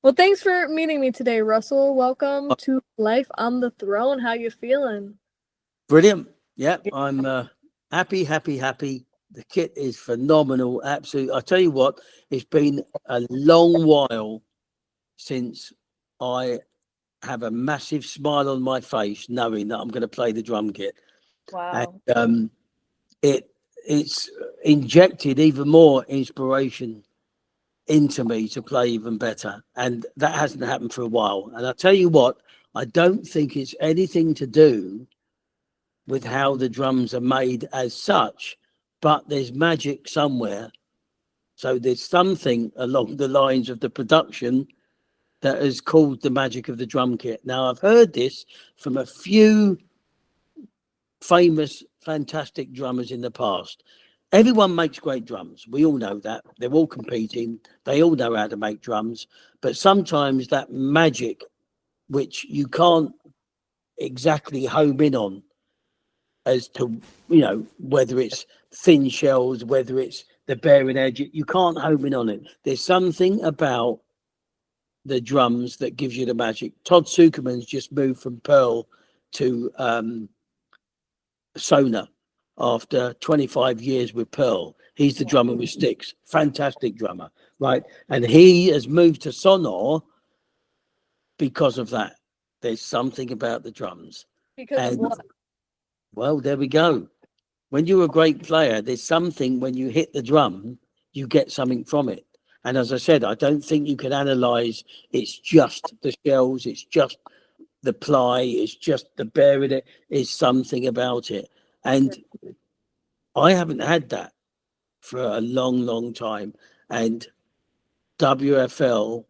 Well, thanks for meeting me today, Russell. Welcome to Life on the Throne. How you feeling? Brilliant. Yeah, I'm happy. The kit is phenomenal. Absolutely. I tell you what, it's been a long while since I have a massive smile on my face knowing that I'm going to play the drum kit. And Wow. it it's injected even more inspiration into me to play even better. And that hasn't happened for a while. And I tell you what, I don't think it's anything to do with how the drums are made as such, but there's magic somewhere. So there's something along the lines of the production that has caused the magic of the drum kit. Now, I've heard this from a few famous, fantastic drummers in the past. Everyone makes great drums. We all know that. They're all competing. They all know how to make drums. But sometimes that magic, which you can't exactly home in on, as to whether it's thin shells, whether it's the bearing edge, you can't home in on it. There's something about the drums that gives you the magic. Todd Sukerman's just moved from Pearl to Sona after 25 years with Pearl. He's the drummer with Sticks, fantastic drummer, right? And he has moved to Sonor because of that. There's something about the drums. Because of And what? well, there we go. When you're a great player, there's something when you hit the drum, you get something from it. And as I said, I don't think you can analyze it's just the shells, it's just the ply, it's just the bearing it, is something about it. And I haven't had that for a long, long time. And WFL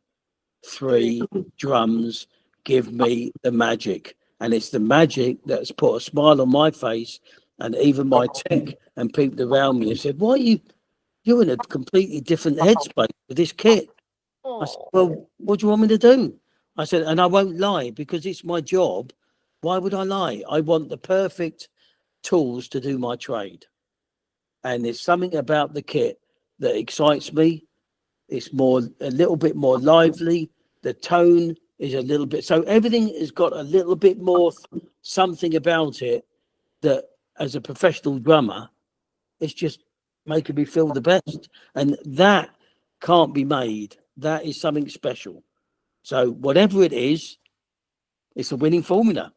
Three. 3 drums give me the magic. And it's the magic that's put a smile on my face. And even my tech and people around me have said, why are you're in a completely different headspace with this kit? I said, Oh, well, what do you want me to do? I said, and I won't lie because it's my job. Why would I lie? I want the perfect tools to do my trade. And there's something about the kit that excites me. It's a little bit more lively. The tone is a little bit, so everything has got a little bit more something about it that, as a professional drummer, it's just making me feel the best. And that can't be made. That is something special. So whatever it is, it's a winning formula.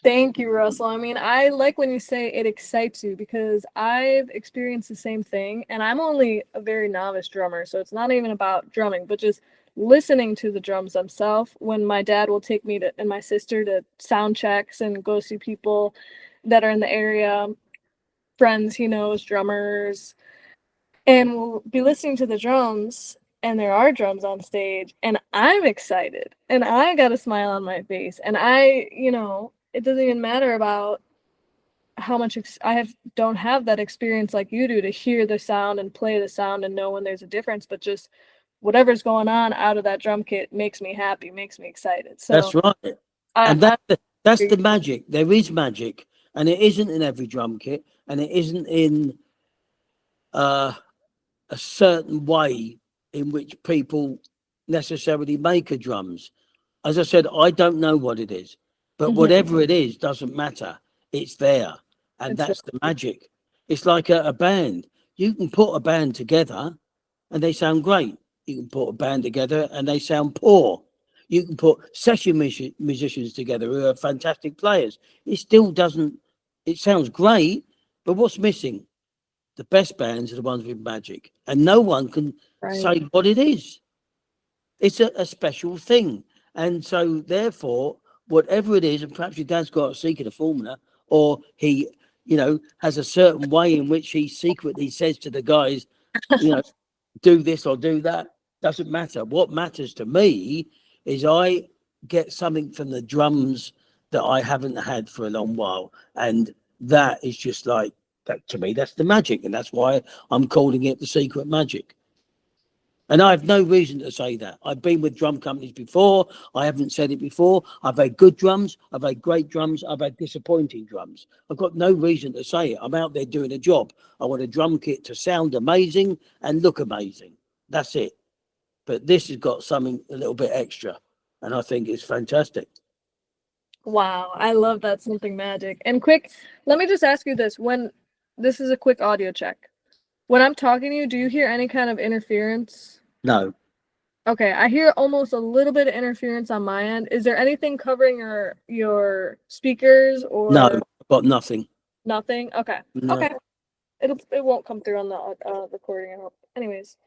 thank you, Russell. I mean, I like when you say it excites you because I've experienced the same thing, and I'm only a very novice drummer, so it's not even about drumming, but just listening to the drums themselves. When my dad will take me to and my sister to sound checks and go see people that are in the area, friends he knows, drummers, and we'll be listening to the drums and there are drums on stage and I'm excited and I got a smile on my face and it doesn't even matter about how much I have don't have that experience like you do to hear the sound and play the sound and know when there's a difference, but just whatever's going on out of that drum kit makes me happy, makes me excited. That's So right. I, And I that's the magic. There is magic, and it isn't in every drum kit, and it isn't in uh, a certain way in which people necessarily make a drums. As I said, I don't know what it is, but Mhm. whatever it is doesn't matter. It's there, and It's that's the magic. It's like a band. You can put a band together, and they sound great. You can put a band together, and they sound poor. You can put session musicians together who are fantastic players. It still doesn't. It sounds great, but what's missing? The best bands are the ones with magic, and no one can right. say what it is. It's a special thing, and so therefore, whatever it is, and perhaps your dad's got a secret formula, or he, has a certain way in which he secretly says to the guys, you know, do this or do that. Doesn't matter. What matters to me is I get something from the drums that I haven't had for a long while, and that is just like that to me. That's the magic, and that's why I'm calling it the secret magic. And I have no reason to say that. I've been with drum companies before. I haven't said it before. I've had good drums. I've had great drums. I've had disappointing drums. I've got no reason to say it. I'm out there doing a job. I want a drum kit to sound amazing and look amazing. That's it. but this has got something a little bit extra, and I think it's fantastic. Wow, I love that something magic. And quick, let me just ask you this. When this is a quick audio check. When I'm talking to you, do you hear any kind of interference? No, Okay, I hear almost a little bit of interference on my end. Is there anything covering your speakers no, or I've got nothing. nothing? Okay. No. Okay. It won't come through on the recording, I hope. Anyways.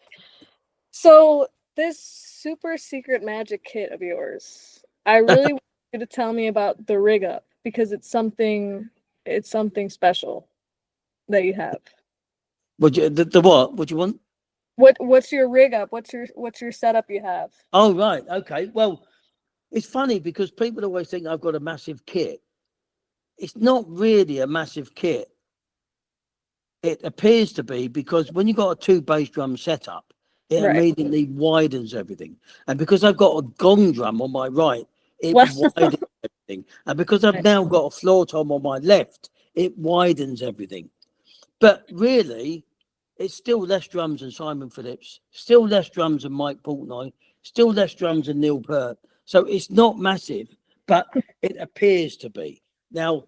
So this super secret magic kit of yours, I really want you to tell me about the rig up because it's something special that you have. Would you the what? What do you want? What's your rig up? What's your setup you have? Oh, right. Okay. Well, it's funny because people always think I've got a massive kit. It's not really a massive kit. It appears to be because when you've got a two bass drum setup, it Right. immediately widens everything. And because I've got a gong drum on my right, it Well, widens everything. And because I've right. now got a floor tom on my left, it widens everything. But really, it's still less drums than Simon Phillips, still less drums than Mike Portnoy, still less drums than Neil Peart. So it's not massive, but it appears to be. Now,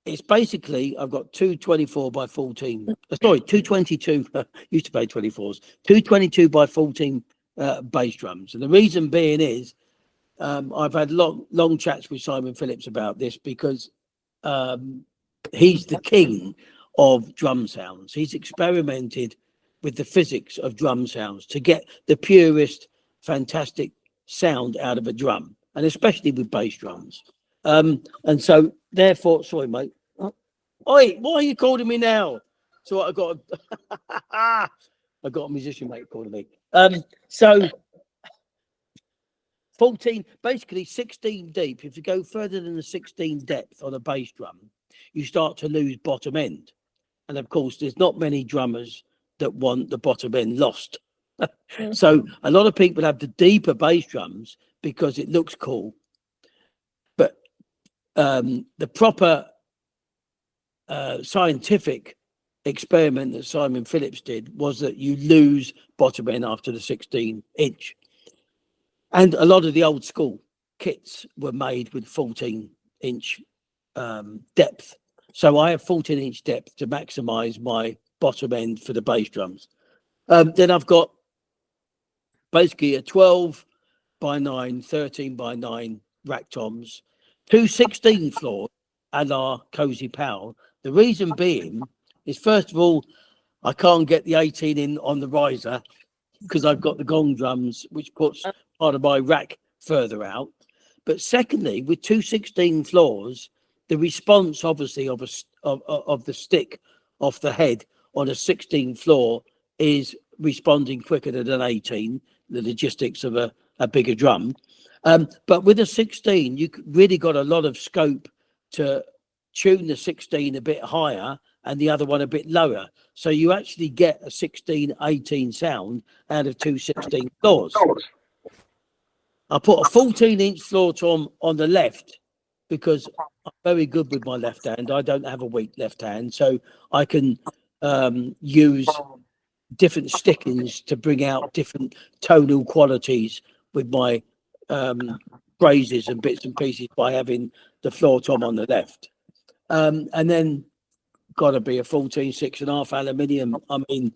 it's basically, I've got two 24 by 14, sorry, 222, used to play 24s, 222 by 14 bass drums. And the reason being is, I've had long chats with Simon Phillips about this because he's the king of drum sounds. He's experimented with the physics of drum sounds to get the purest, fantastic sound out of a drum, and especially with bass drums. And so, therefore, sorry, mate. Oi, why are you calling me now? So I got I got a musician mate calling me. So 14, basically 16 deep. If you go further than the 16 depth on a bass drum, you start to lose bottom end. And of course, there's not many drummers that want the bottom end lost. So a lot of people have the deeper bass drums because it looks cool. But the proper scientific experiment that Simon Phillips did was that you lose bottom end after the 16-inch. And a lot of the old school kits were made with 14-inch depth. So I have 14-inch depth to maximize my bottom end for the bass drums. Then I've got basically a 12 by 9, 13 by 9 rack toms, two 16 floors and our Cozy Powell. The reason being is, first of all, I can't get the 18 in on the riser because I've got the gong drums, which puts part of my rack further out. But secondly, with 216 floors, the response obviously of the stick off the head on a 16 floor is responding quicker than an 18, the logistics of a bigger drum. But with a 16, you really got a lot of scope to tune the 16 a bit higher and the other one a bit lower. So you actually get a 16-18 sound out of two 16 floors. I put a 14-inch floor tom on the left because I'm very good with my left hand. I don't have a weak left hand, so I can use different stickings to bring out different tonal qualities with my phrases and bits and pieces by having the floor tom on the left. And then got to be a 14 6.5 aluminium. I mean,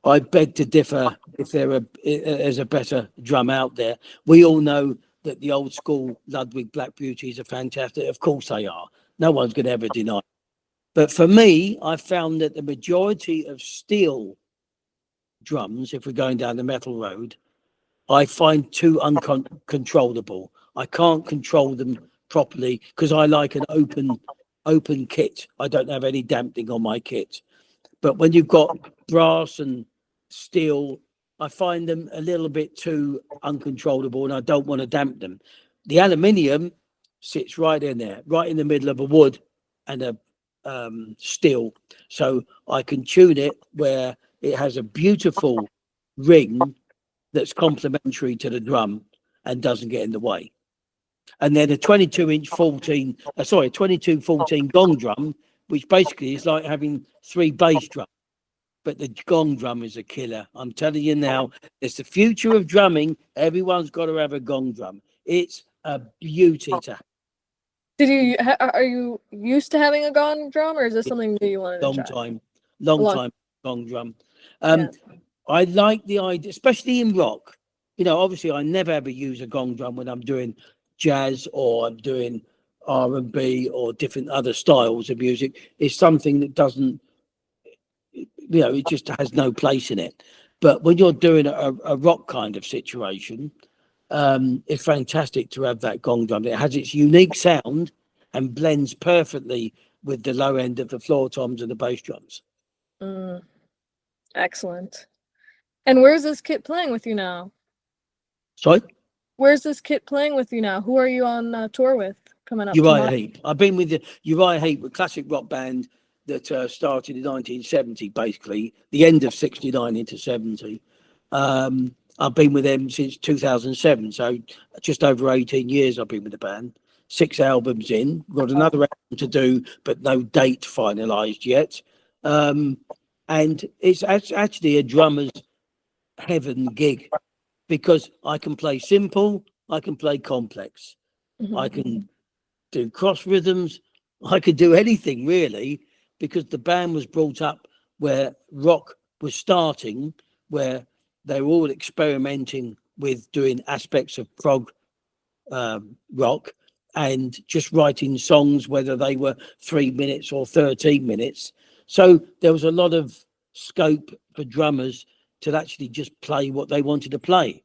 I beg to differ if there's a better drum out there. We all know that the old school Ludwig Black Beauties are fantastic. Of course they are. No one's going to ever deny it. But for me, I found that the majority of steel drums, if we're going down the metal road, I find too uncontrollable. I can't control them properly because I like an open kit. I don't have any damping on my kit. But when you've got brass and steel, I find them a little bit too uncontrollable and I don't want to damp them. The aluminium sits right in there, right in the middle of a wood and a steel. So I can tune it where it has a beautiful ring that's complementary to the drum and doesn't get in the way. And then a 22-inch 22 14 gong drum, which basically is like having three bass drums. but the gong drum is a killer. I'm telling you now, it's the future of drumming. Everyone's got to have a gong drum. It's a beauty to have. Are you used to having a gong drum, or is this something new you wanted to Long try? time, A long long, time gong drum. yeah. I like the idea, especially in rock. You know, obviously, I never ever use a gong drum when I'm doing jazz or I'm doing R&B or different other styles of music. It's something that doesn't, you know, it just has no place in it. But when you're doing a rock kind of situation, it's fantastic to have that gong drum. It has its unique sound and blends perfectly with the low end of the floor toms and the bass drums. Mm, excellent. And where's this kit playing with you now? Sorry? Where's this kit playing with you now? Who are you on tour with coming up Uriah tomorrow? Heep. I've been with the Uriah Heep, a classic rock band that started in 1970, basically, the end of 69 into 70. I've been with them since 2007, so just over 18 years I've been with the band. 6 albums in, got another album to do, but no date finalised yet. And it's actually a drummer's heaven gig because I can play simple, I can play complex, I Mhm. can do cross rhythms. I could do anything really because the band was brought up where rock was starting, where they were all experimenting with doing aspects of prog rock and just writing songs, whether they were 3 minutes or 13 minutes. So there was a lot of scope for drummers to actually just play what they wanted to play.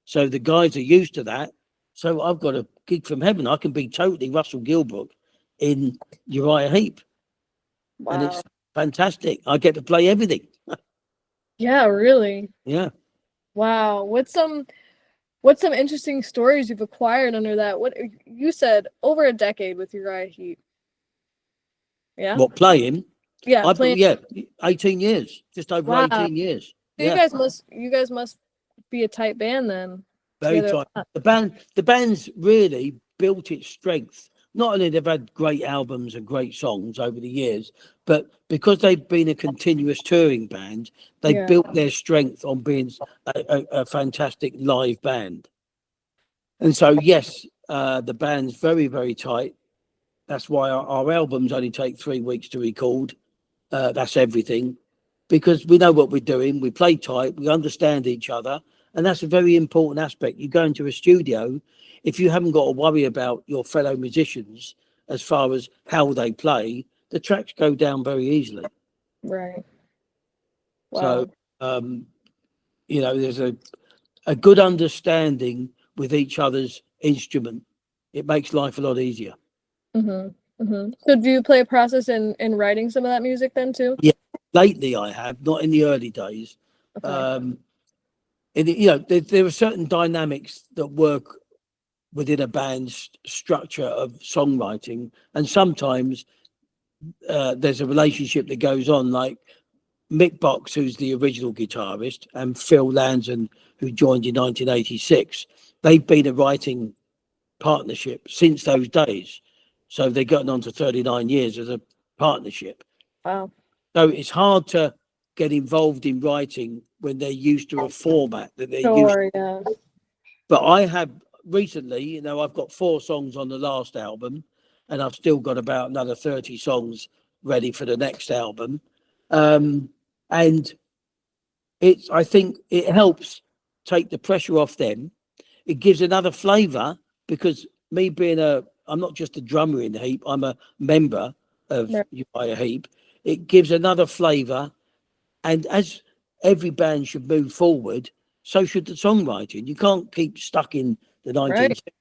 So the guys are used to that. So I've got a gig from heaven. I can be totally Russell Gilbrook in Uriah Heep, and Wow. it's fantastic. I get to play everything. Yeah, really. Yeah. Wow. What's some interesting stories you've acquired under that? What you said over a decade with Uriah Heep. Yeah? What playing? Yeah, I've playing. yeah, 18 years, just over Wow. 18 years. So you Yeah, guys must be a tight band then very together. tight. The band's really built its strength. Not only they've had great albums and great songs over the years, but because they've been a continuous touring band, they Yeah. built their strength on being a fantastic live band. And so, yes, the band's very, very tight. That's why our albums only take 3 weeks to record. That's everything because we know what we're doing. We play tight. We understand each other. And that's a very important aspect. You go into a studio, if you haven't got to worry about your fellow musicians as far as how they play, the tracks go down very easily. Right. So, Wow. um, there's a good understanding with each other's instrument. It makes life a lot easier. So do you play a process in writing some of that music then too? Yeah, lately I have, not in the early days. Okay. Um, there are certain dynamics that work within a band's structure of songwriting, and sometimes there's a relationship that goes on, like Mick Box, who's the original guitarist, and Phil Lanson, who joined in 1986. They've been a writing partnership since those days, so they've gotten on to 39 years as a partnership. Wow. So it's hard to get involved in writing when they're used to a format that they're used. Sure, yeah. But I have recently, I've got 4 songs on the last album, and I've still got about another 30 songs ready for the next album. And I think it helps take the pressure off them. It gives another flavour because me being I'm not just a drummer in Heap, I'm a member of Right. Uriah Heep. It gives another flavour. And as every band should move forward, so should the songwriting. You can't keep stuck in the Right. 1960s,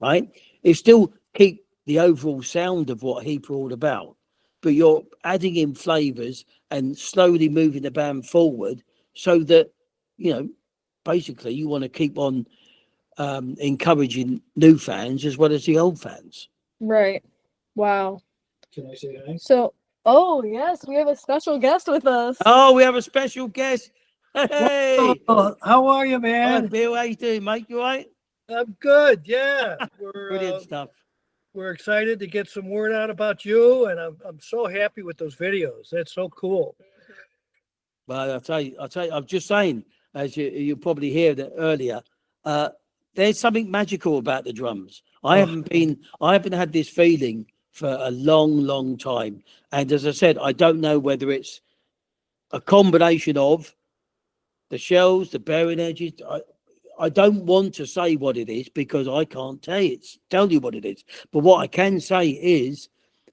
right? It still keep the overall sound of what Heap are all about, but you're adding in flavours and slowly moving the band forward so that, basically you want to keep on encouraging new fans as well as the old fans. Right. Wow. Can I say hi? So, oh yes, we have a special guest with us. Oh, we have a special guest. Hey, Oh, how are you, hi man? Bill, how you doing, mate? You all right? I'm good. Yeah, Brilliant stuff. we're excited to get some word out about you, and I'm so happy with those videos. That's so cool. But I'm just saying, as you probably heard it earlier, there's something magical about the drums. I Oh. haven't had this feeling for a long, long time. And as I said, I don't know whether it's a combination of the shells, the bearing edges. I don't want to say what it is because I can't tell you what it is. But what I can say is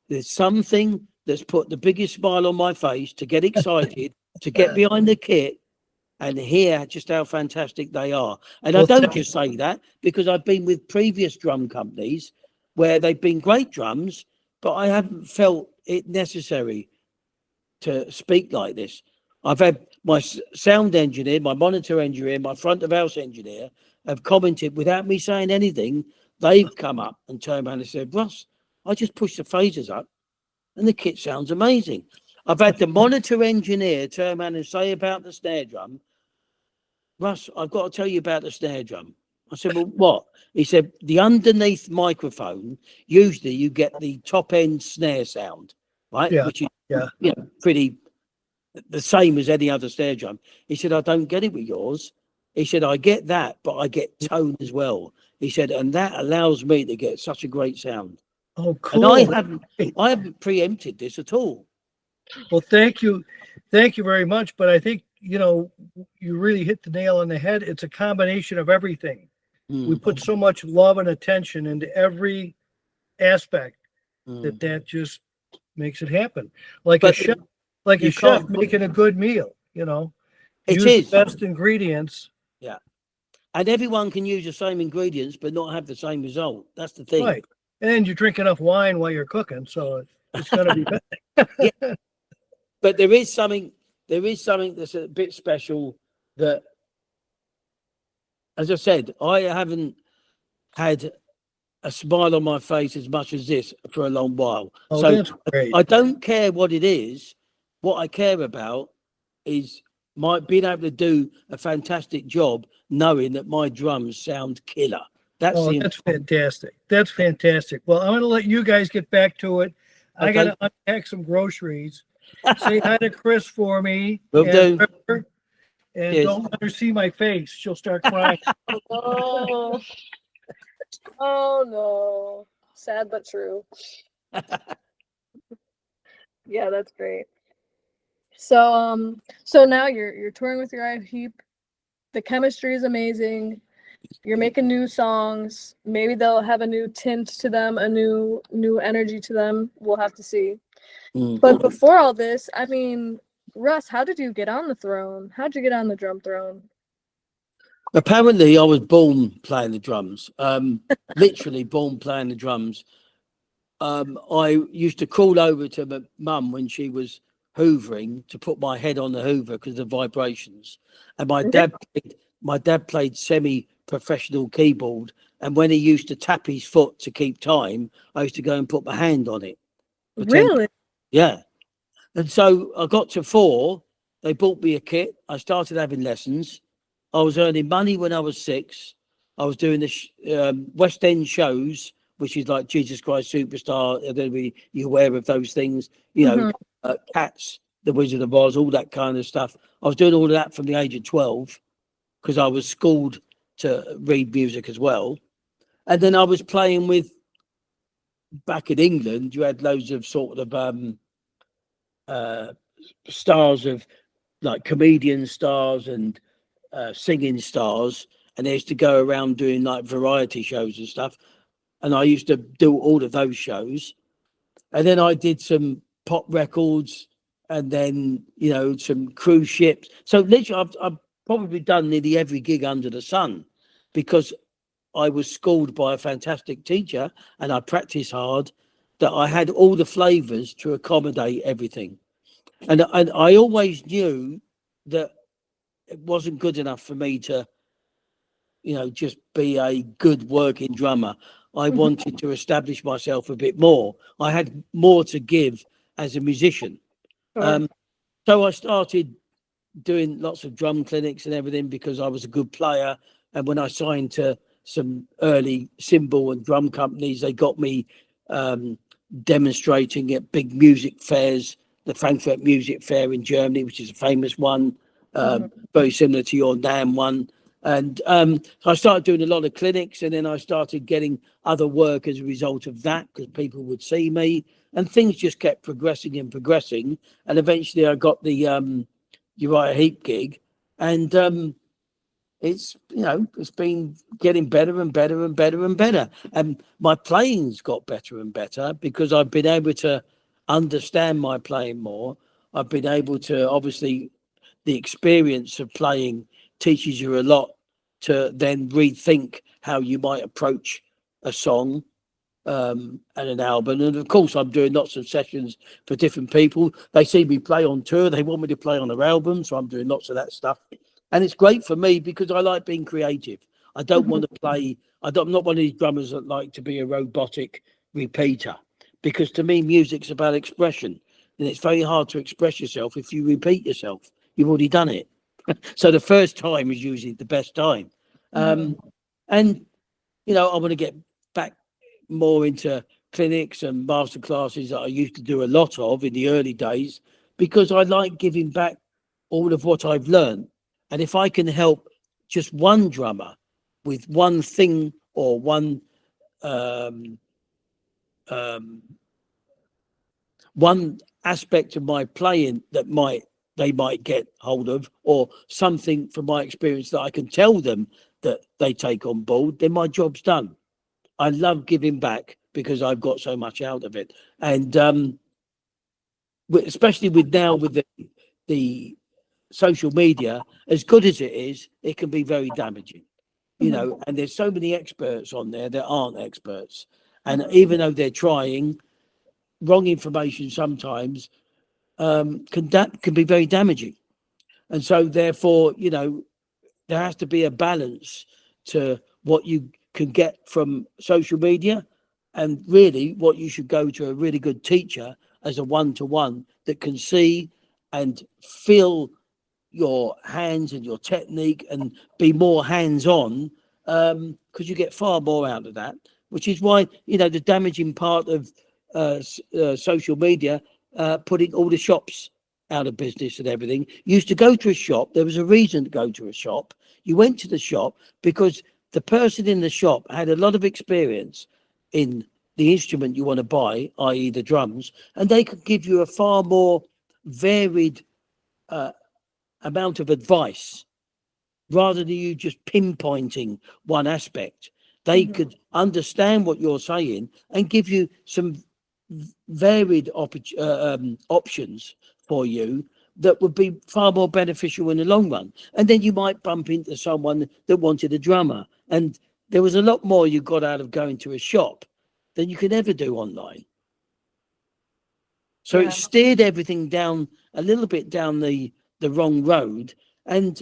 there's something that's put the biggest smile on my face to get excited, to get behind the kit and hear just how fantastic they are. And I Well, don't just say that because I've been with previous drum companies where they've been great drums, but I haven't felt it necessary to speak like this. I've had my sound engineer, my monitor engineer, my front of house engineer have commented without me saying anything. They've come up and turned around and said, Russ, I just pushed the phasers up and the kit sounds amazing. I've had the monitor engineer turn around and say about the snare drum, Russ, I've got to tell you about the snare drum. I said, well, what? He said, the underneath microphone, usually you get the top end snare sound, right? Yeah, Which is yeah. pretty the same as any other snare drum. He said, I don't get it with yours. He said, I get that, but I get tone as well. He said, and that allows me to get such a great sound. Oh, And cool. I haven't preempted this at all. Well, thank you. Thank you very much. But I think, you really hit the nail on the head. It's a combination of everything. We put so much love and attention into every aspect that just makes it happen. Like a chef, making a good meal, It use is the best ingredients. Yeah. And everyone can use the same ingredients, but not have the same result. That's the thing. Right. And you drink enough wine while you're cooking. So it's going to be better. Yeah. But there is something that's a bit special that, as I said, I haven't had a smile on my face as much as this for a long while. Oh, so that's great. I don't care what it is. What I care about is being able to do a fantastic job, knowing that my drums sound killer. That's fantastic. That's fantastic. Well, I'm going to let you guys get back to it. I Okay. got to unpack some groceries. Say hi to Chris for me. Will do. And Cheers. don't let her see my face. She'll start crying. Oh, oh no. Sad but true. Yeah, that's great. So now you're touring with Uriah Heep. The chemistry is amazing. You're making new songs. Maybe they'll have a new tint to them, a new energy to them. We'll have to see. But before all this, I mean, Russ, how did you get on the throne? How'd you get on the drum throne? Apparently, I was born playing the drums. Literally born playing the drums. I used to crawl over to my mum when she was hoovering to put my head on the hoover because of the vibrations. And my dad played semi-professional keyboard. And when he used to tap his foot to keep time, I used to go and put my hand on it. Really? Yeah. And so I got to 4. They bought me a kit. I started having lessons. I was earning money when I was 6. I was doing the West End shows, which is like Jesus Christ Superstar. I don't know if you're aware of those things, Cats, The Wizard of Oz, all that kind of stuff. I was doing all of that from the age of 12 because I was schooled to read music as well. And then I was playing with, back in England, you had loads of sort of stars of like comedian stars and singing stars, and they used to go around doing like variety shows and stuff, and I used to do all of those shows. And then I did some pop records, and then some cruise ships. So literally I've probably done nearly every gig under the sun because I was schooled by a fantastic teacher and I practiced hard, that I had all the flavors to accommodate everything. And I always knew that it wasn't good enough for me to, just be a good working drummer. I wanted to establish myself a bit more. I had more to give as a musician. So I started doing lots of drum clinics and everything because I was a good player. And when I signed to some early cymbal and drum companies, they got me demonstrating at big music fairs the Frankfurt Music Fair in Germany, which is a famous one, very similar to your NAMM one. And so I started doing a lot of clinics, and then I started getting other work as a result of that, because people would see me, and things just kept progressing and progressing. And eventually I got the Uriah Heep gig, and it's it's been getting better and better and better and better, and my playing's got better and better because I've been able to understand my playing more. I've been able to, obviously, the experience of playing teaches you a lot to then rethink how you might approach a song and an album. And of course, I'm doing lots of sessions for different people. They see me play on tour, they want me to play on their album, so I'm doing lots of that stuff. And it's great for me because I like being creative. I don't want to play, I'm not one of these drummers that like to be a robotic repeater, because to me, music's about expression. And it's very hard to express yourself if you repeat yourself. You've already done it. So the first time is usually the best time. And, I want to get back more into clinics and master classes that I used to do a lot of in the early days, because I like giving back all of what I've learned. And if I can help just one drummer with one thing or um, one aspect of my playing that they might get hold of, or something from my experience that I can tell them that they take on board, then my job's done. I love giving back because I've got so much out of it. And especially with the social media, as good as it is, it can be very damaging, and there's so many experts on there that aren't experts. And even though they're trying, wrong information sometimes can be very damaging. And so therefore, there has to be a balance to what you can get from social media, and really what you should go to a really good teacher as a one-to-one that can see and feel your hands and your technique and be more hands-on, because you get far more out of that, which is why the damaging part of social media, putting all the shops out of business and everything. You used to go to a shop, there was a reason to go to a shop. You went to the shop because the person in the shop had a lot of experience in the instrument you want to buy, i.e. the drums, and they could give you a far more varied amount of advice, rather than you just pinpointing one aspect. They could understand what you're saying and give you some varied options for you that would be far more beneficial in the long run. And then you might bump into someone that wanted a drummer, and there was a lot more you got out of going to a shop than you could ever do online. So it steered everything down a little bit down the wrong road. And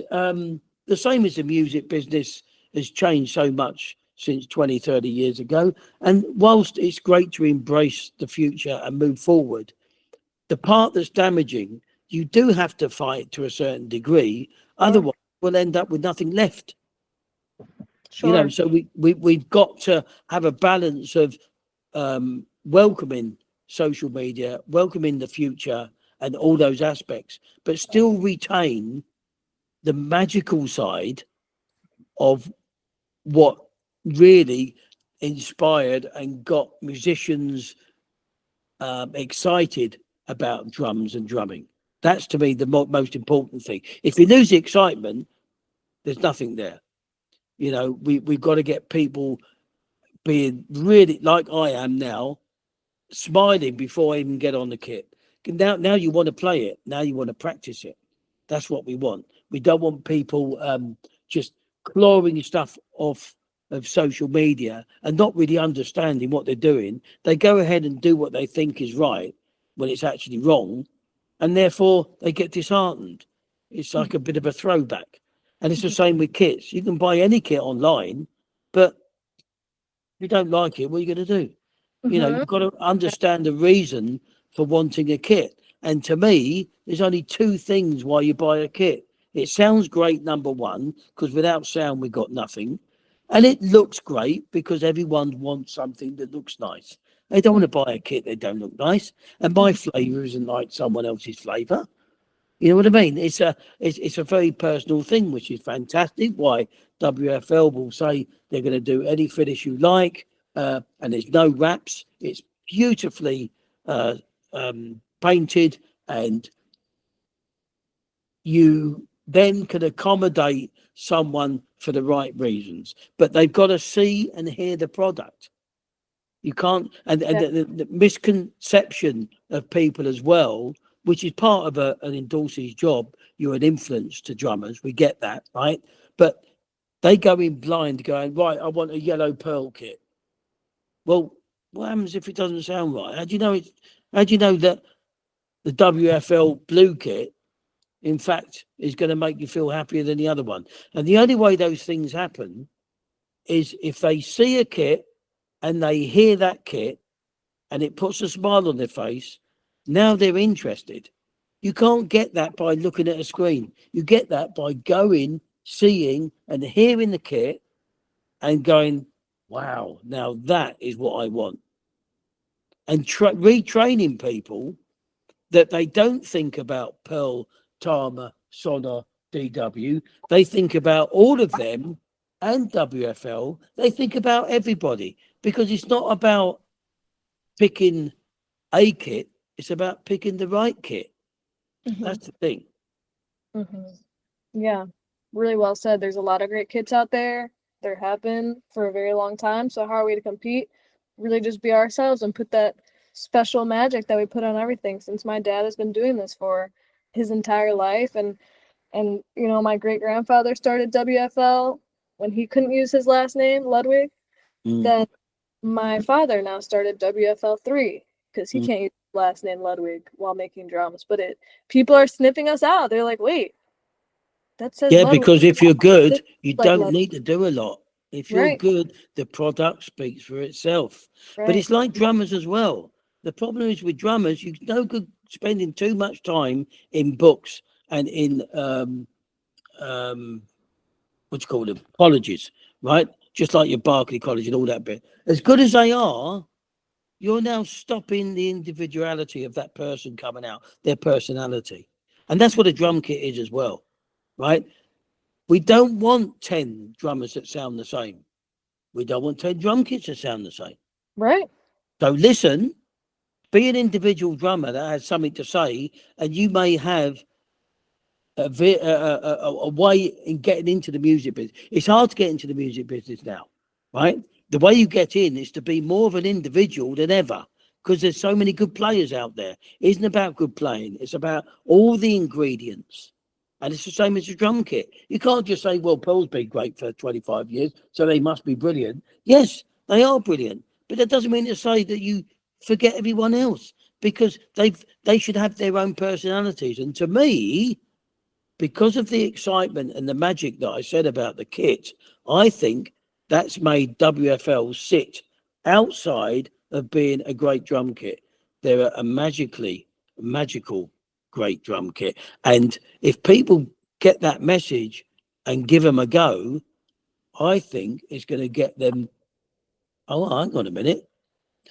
the same as the music business has changed so much since 20, 30 years ago. And whilst it's great to embrace the future and move forward, the part that's damaging, you do have to fight to a certain degree. Otherwise, we'll end up with nothing left. Sure. So we've got to have a balance of welcoming social media, welcoming the future and all those aspects, but still retain the magical side of what really inspired and got musicians excited about drums and drumming. That's, to me, the most important thing. If you lose the excitement, there's nothing there. We've got to get people being really, like I am now, smiling before I even get on the kit. Now you want to play it. Now you want to practice it. That's what we want. We don't want people just clawing stuff off of social media and not really understanding what they're doing. They go ahead and do what they think is right when it's actually wrong, and therefore they get disheartened. It's like a bit of a throwback. And it's the same with kits. You can buy any kit online, but if you don't like it, what are you going to do? You've got to understand the reason for wanting a kit. And to me, there's only two things why you buy a kit. It sounds great, number one, because without sound, we've got nothing. And it looks great because everyone wants something that looks nice. They don't want to buy a kit that don't look nice, and my flavour isn't like someone else's flavour. You know what I mean? It's a very personal thing, which is fantastic. Why WFL will say they're going to do any finish you like, and there's no wraps. It's beautifully painted, and you then can accommodate someone for the right reasons. But they've got to see and hear the product. You can't, and the misconception of people as well, which is part of an endorser's job. You're an influence to drummers. We get that, right? But they go in blind, going, right, I want a yellow pearl kit. Well, what happens if it doesn't sound right? How do you know it? How do you know that the WFL blue kit, in fact, is going to make you feel happier than the other one? And the only way those things happen is if they see a kit and they hear that kit and it puts a smile on their face. Now they're interested. You can't get that by looking at a screen. You get that by going, seeing and hearing the kit and going, wow, now that is what I want. And retraining people that they don't think about Pearl, Tama, Sona, DW. They think about all of them and WFL. They think about everybody, because it's not about picking a kit, it's about picking the right kit. That's the thing. Yeah, really well said. There's a lot of great kits out there. There have been for a very long time. So how are we to compete? Really just be ourselves and put that special magic that we put on everything, since my dad has been doing this for his entire life. And you know, my great grandfather started WFL when he couldn't use his last name, Ludwig. Then my father now started WFL 3 because he can't use his last name Ludwig while making drums. But people are sniffing us out. They're like, wait, that says Ludwig. Because if you're good, you like don't Ludwig. need to do a lot. If you're Right. good, the product speaks for itself. But Right. it's like drummers as well. The problem is with drummers, you're no good spending too much time in books and in what you call them, colleges, right? Just like your Berkeley College and all that bit. As good as they are, you're now stopping the individuality of that person coming out, their personality. And that's what a drum kit is as well, right? We don't want 10 drummers that sound the same. We don't want 10 drum kits that sound the same. Right. So listen, be an individual drummer that has something to say, and you may have a way in getting into the music business. It's hard to get into the music business now, right? The way you get in is to be more of an individual than ever, because there's so many good players out there. It isn't about good playing. It's about all the ingredients. And it's the same as a drum kit. You can't just say, well, Pearl's been great for 25 years, so they must be brilliant. Yes, they are brilliant. But that doesn't mean to say that you forget everyone else, because they should have their own personalities. And to me, because of the excitement and the magic that I said about the kit, I think that's made WFL sit outside of being a great drum kit. They're a magical great drum kit. And if people get that message and give them a go, I think it's going to get them, oh, hang on a minute.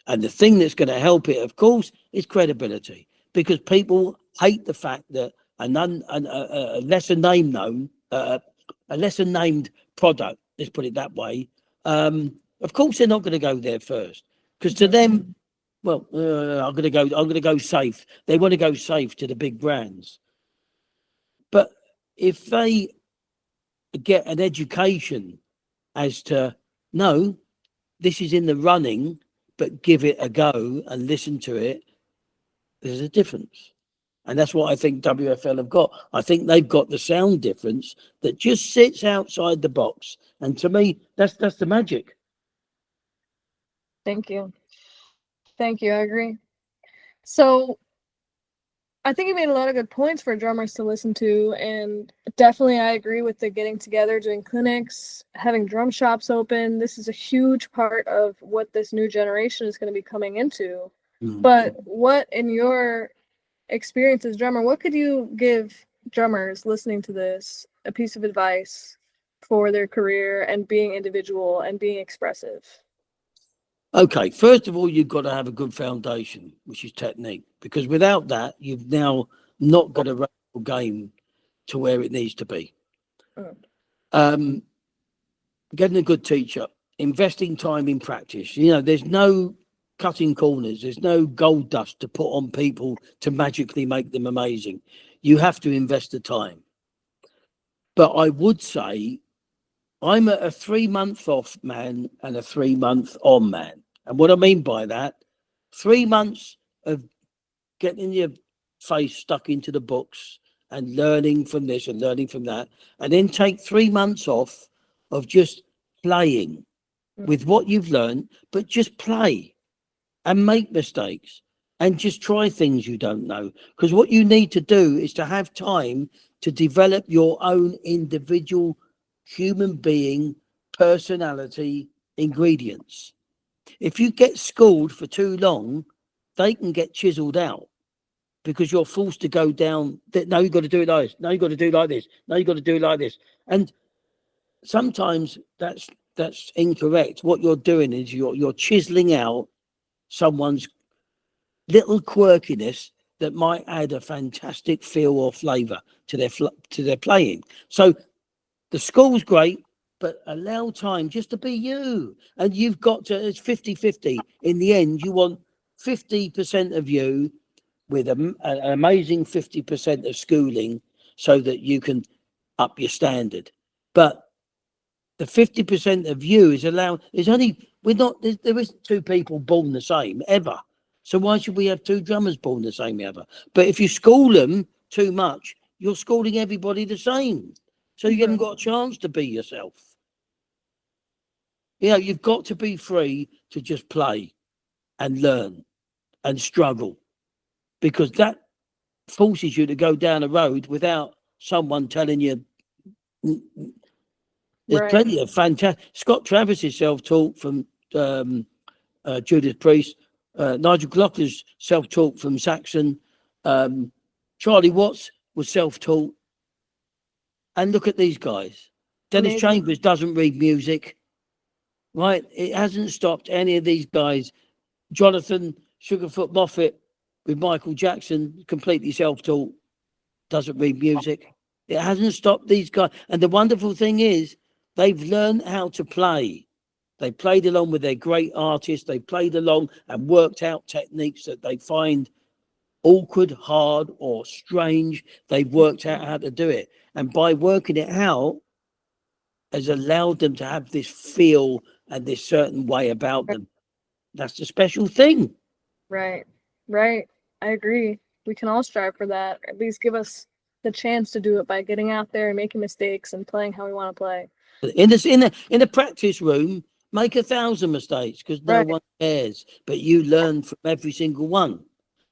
And the thing that's going to help it, of course, is credibility, because people hate the fact that a lesser name known, a lesser named product, let's put it that way. Of course, they're not going to go there first, because to them, well, I'm going to go safe. They want to go safe to the big brands. But if they get an education as to, no, this is in the running, but give it a go and listen to it, there's a difference. And that's what I think WFL have got. I think they've got the sound difference that just sits outside the box. And to me, that's the magic. Thank you. Thank you. I agree. So I think you made a lot of good points for drummers to listen to, and definitely I agree with the getting together, doing clinics, having drum shops open. This is a huge part of what this new generation is going to be coming into. But what, in your experience as drummer, what could you give drummers listening to this, a piece of advice for their career and being individual and being expressive? Okay, first of all, you've got to have a good foundation, which is technique, because without that, you've now not got a real game to where it needs to be. Mm. Getting a good teacher, investing time in practice. You know, there's no cutting corners, there's no gold dust to put on people to magically make them amazing. You have to invest the time. But I would say I'm a 3 month off man and a 3 month on man. And what I mean by that, 3 months of getting your face stuck into the books and learning from this and learning from that, and then take 3 months off of just playing with what you've learned, but just play and make mistakes and just try things you don't know. Because what you need to do is to have time to develop your own individual human being personality ingredients. If you get schooled for too long, they can get chiseled out because you're forced to go down that. No, you've got to do it like this. No, you've got to do it like this. No, you've got to do it like this. And sometimes that's incorrect. What you're doing is you're chiseling out someone's little quirkiness that might add a fantastic feel or flavor to their playing. So the school's great, but allow time just to be you. And you've got to, it's 50-50. In the end, you want 50% of you with an amazing 50% of schooling so that you can up your standard. But the 50% of you is allowed, is only, we're not, there isn't two people born the same ever. So why should we have two drummers born the same ever? But if you school them too much, you're schooling everybody the same. So you haven't got a chance to be yourself. You know, you've got to be free to just play and learn and struggle, because that forces you to go down a road without someone telling you. There's plenty of fantastic. Scott Travis is self-taught from Judas Priest. Nigel Glockler's self-taught from Saxon. Charlie Watts was self-taught. And look at these guys. Dennis Chambers doesn't read music, right? It hasn't stopped any of these guys. Jonathan Sugarfoot Moffat with Michael Jackson, completely self-taught, doesn't read music. It hasn't stopped these guys. And the wonderful thing is, they've learned how to play. They played along with their great artists. They played along and worked out techniques that they find awkward, hard, or strange. They've worked out how to do it. And by working it out, has allowed them to have this feel and this certain way about them. That's the special thing. Right. Right. I agree. We can all strive for that. At least give us the chance to do it by getting out there and making mistakes and playing how we want to play. In the practice room, make 1,000 mistakes because no one cares, but you learn from every single one.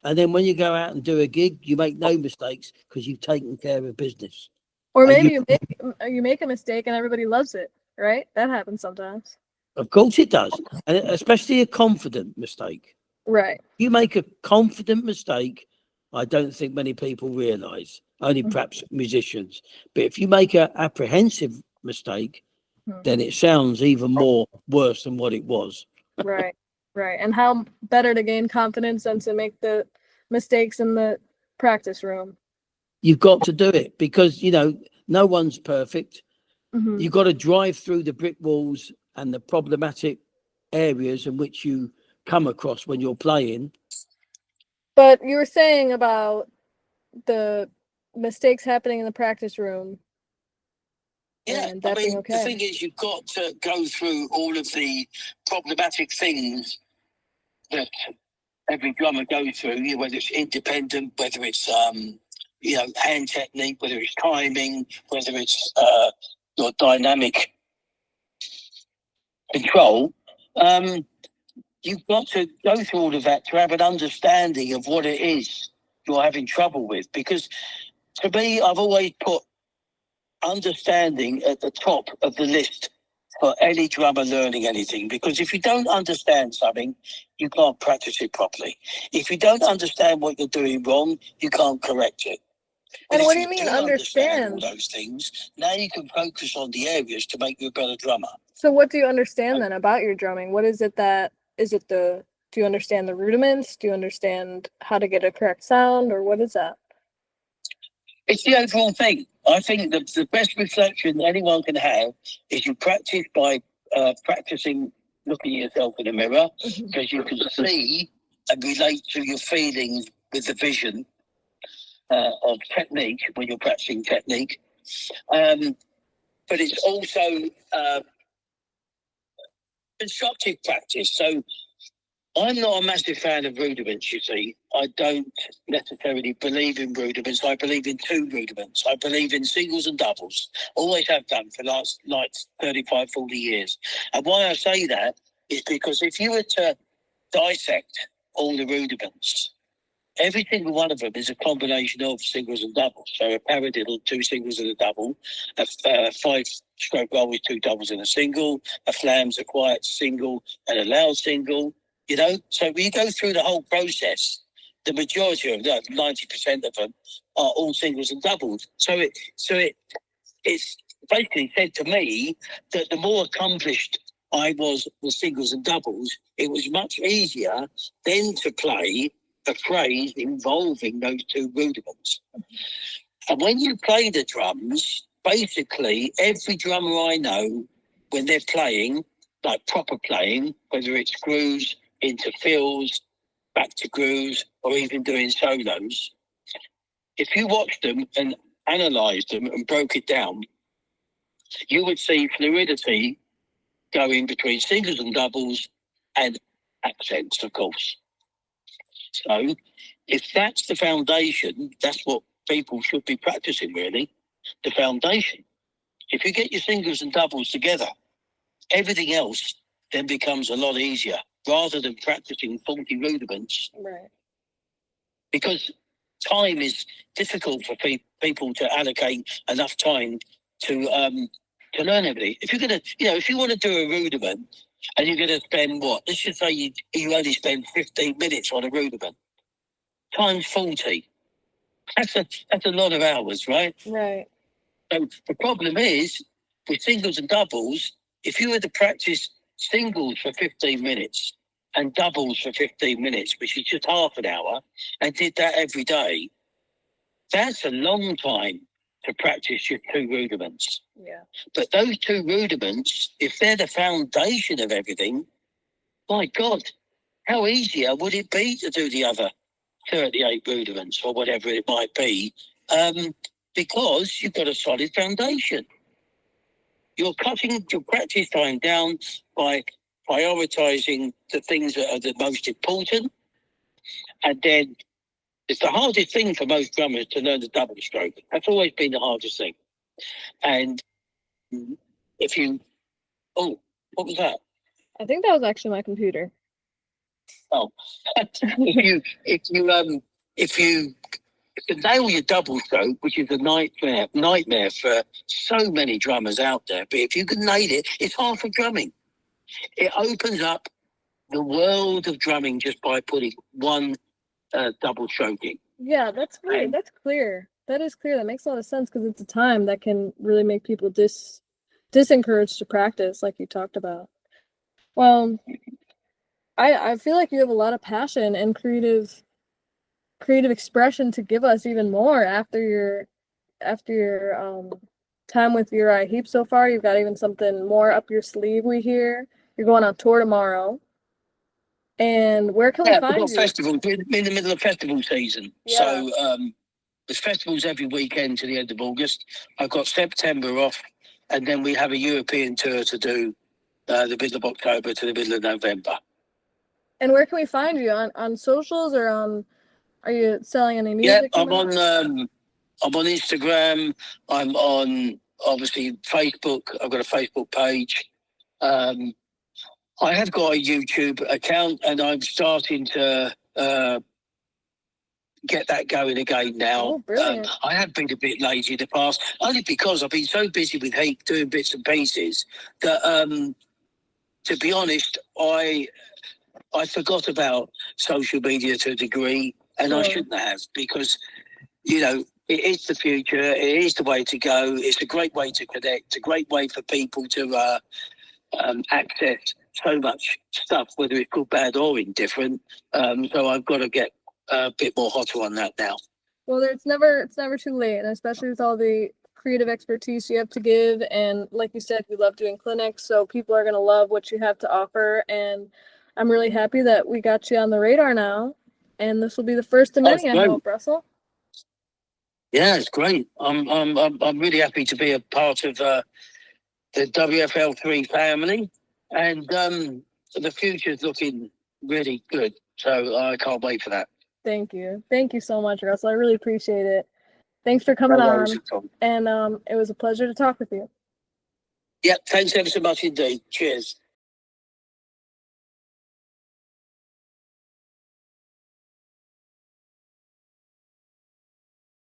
And then when you go out and do a gig, you make no mistakes because you've taken care of business. Or maybe you make a mistake and everybody loves it, right? That happens sometimes. Of course it does, and especially a confident mistake. Right. You make a confident mistake, I don't think many people realise, only perhaps musicians. But if you make an apprehensive mistake, then it sounds even more worse than what it was. Right. Right. And how better to gain confidence than to make the mistakes in the practice room. You've got to do it because, you know, no one's perfect. You've got to drive through the brick walls and the problematic areas in which you come across when you're playing. But you were saying about the mistakes happening in the practice room. Yeah, I mean, the thing is, you've got to go through all of the problematic things that every drummer goes through, you know, whether it's independent, whether it's hand technique, whether it's timing, whether it's your dynamic control. You've got to go through all of that to have an understanding of what it is you're having trouble with. Because to me, I've always put understanding at the top of the list for any drummer learning anything, because if you don't understand something, you can't practice it properly. If you don't understand what you're doing wrong, you can't correct it. And what do you mean understand? All those things, now you can focus on the areas to make you a better drummer. So what do you understand then about your drumming? What is it that is it do you understand the rudiments? Do you understand how to get a correct sound, or what is that? It's the overall thing. I think the best reflection anyone can have is you practice by practicing looking at yourself in the mirror, because you can see and relate to your feelings with the vision of technique when you're practicing technique. But it's also constructive practice. So I'm not a massive fan of rudiments, you see. I don't necessarily believe in rudiments. I believe in two rudiments. I believe in singles and doubles. Always have done for the last, 35, 40 years. And why I say that is because if you were to dissect all the rudiments, every single one of them is a combination of singles and doubles. So a paradiddle, two singles and a double. A five-stroke roll with two doubles and a single. A flam's a quiet single and a loud single. You know, so when you go through the whole process, the majority of them, 90% of them, are all singles and doubles. So it's basically said to me that the more accomplished I was with singles and doubles, it was much easier then to play a phrase involving those two rudiments. And when you play the drums, basically every drummer I know, when they're playing, like proper playing, whether it's grooves into fills, back to grooves, or even doing solos, if you watched them and analysed them and broke it down, you would see fluidity going between singles and doubles and accents, of course. So if that's the foundation, that's what people should be practicing, really, the foundation. If you get your singles and doubles together, everything else then becomes a lot easier, rather than practicing faulty rudiments. Right. Because time is difficult for people to allocate enough time to learn everything. If you're going to, if you want to do a rudiment and you're going to spend let's just say you only spend 15 minutes on a rudiment, times 40. That's a lot of hours, right? Right. So the problem is with singles and doubles, if you were to practice singles for 15 minutes and doubles for 15 minutes, which is just half an hour, and did that every day, that's a long time to practice your two rudiments. Yeah. But those two rudiments, if they're the foundation of everything, my God, how easier would it be to do the other 38 rudiments or whatever it might be, because you've got a solid foundation. You're cutting your practice time down by prioritising the things that are the most important. And then it's the hardest thing for most drummers to learn the double stroke. That's always been the hardest thing. And if you... Oh, what was that? I think that was actually my computer. Oh, if you nail your double stroke, which is a nightmare for so many drummers out there, but if you can nail it, it's half of drumming. It opens up the world of drumming just by putting one double stroking. Yeah, that's clear. That's clear. That is clear. That makes a lot of sense, because it's a time that can really make people disencouraged to practice, like you talked about. Well, I feel like you have a lot of passion and creative expression to give us even more after your time with Uriah Heep so far. You've got even something more up your sleeve, we hear. You're going on tour tomorrow. And where can we find you? Festival. We're in the middle of festival season. Yeah. So there's festivals every weekend to the end of August. I've got September off, and then we have a European tour to do the middle of October to the middle of November. And where can we find you? On socials, or are you selling any music? Yeah, I'm on Instagram. I'm on, obviously, Facebook. I've got a Facebook page. I have got a YouTube account, and I'm starting to get that going again now. Oh, brilliant. I have been a bit lazy in the past, only because I've been so busy with Heep doing bits and pieces that, to be honest, I forgot about social media to a degree, and Sure. I shouldn't have, because, it is the future. It is the way to go. It's a great way to connect. It's a great way for people to access so much stuff, whether it's good, bad, or indifferent. So I've got to get a bit more hotter on that now. Well, it's never too late, and especially with all the creative expertise you have to give. And like you said, you love doing clinics, so people are going to love what you have to offer. And I'm really happy that we got you on the radar now. And this will be the first of many, I hope, Russell. Yeah, it's great. I'm really happy to be a part of the WFL III family, and the future's looking really good. So I can't wait for that. Thank you so much, Russell. I really appreciate it. Thanks for coming on, and it was a pleasure to talk with you. Yeah, thanks ever so much indeed. Cheers.